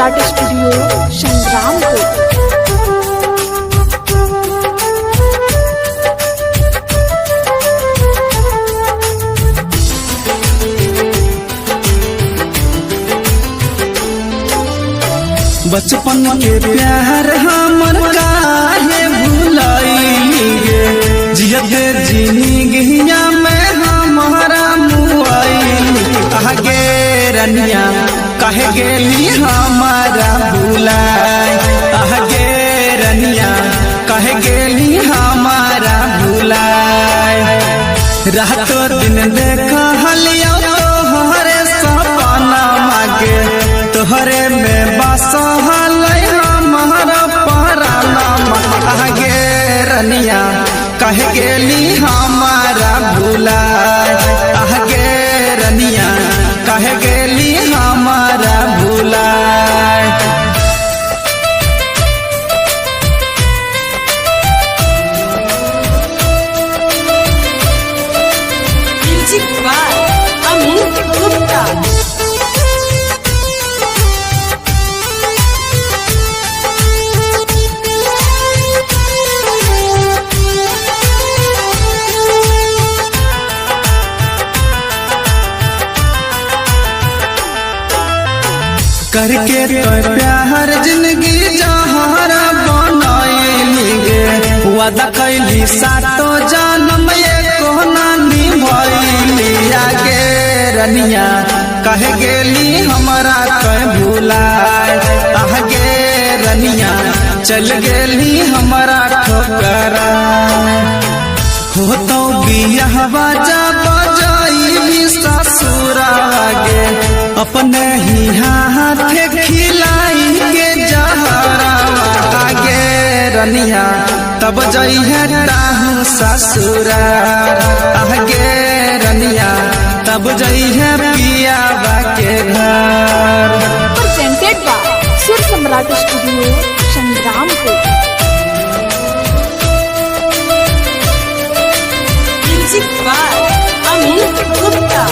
सम्राट studio Sangrampur. बचपन के प्यार हमर काहे भुलाइगे, जियते जिंदगिया में हमारा मुआइल। आगे रनिया काहे गेली हमारा भुलाए, आगे रनिया काहे गेली हमारा भुलाए। रातो दिन देखा हलिया तोहरे सपना मागे, तोहरे में बसा हमारा पराना। आगे रनिया कह गेली हमारा भुलाए, आगे रनिया कह गेली हमारा भुलाए। Music by Amit Gupta. करके तो प्यार जिंदगी जहरा बनाइलिगे, वादा कैली सातो जन्म एको ना निभैली। आगे रनिया कह गेली हमरा कह भुलाए, आगे रनिया चल गेली हमरा ठोकराए। हो तो बियाहवा जब जाई ससुरागे, अपने ही हाथ खिलाई के जहरा। आगे रनिया तब जइहे ताहू ससुरार, आगे रनिया तब जइहे पियाबा के घर। Presented by Sur Samrat studio Sangrampur. Music by Amit Gupta.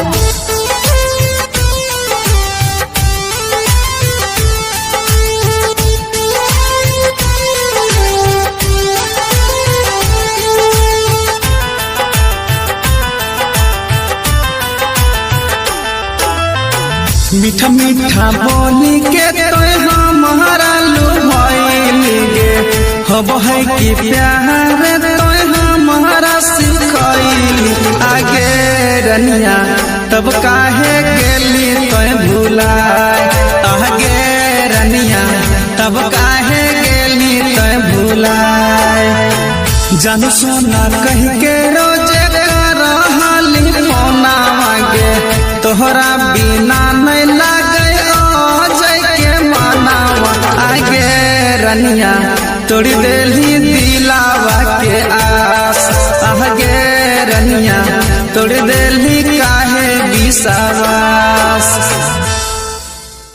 मीठा मीठा बोली के तो हमारा लुभाइलिगे, हब है कि प्यार तो हमारा सिखैली। आगे रनिया तब काहे गेली तो भुलाए, आगे रनिया तब काहे गेली तो भुलाए। जानू सोना कह के रोजे करहली फोना मांगे, तोहरा बिना नहीं लागे जय के मानावा। आगे रनिया तोड़ी देली दिलावा के आस, आगे रनिया तोड़ी देली काहे विश्वास।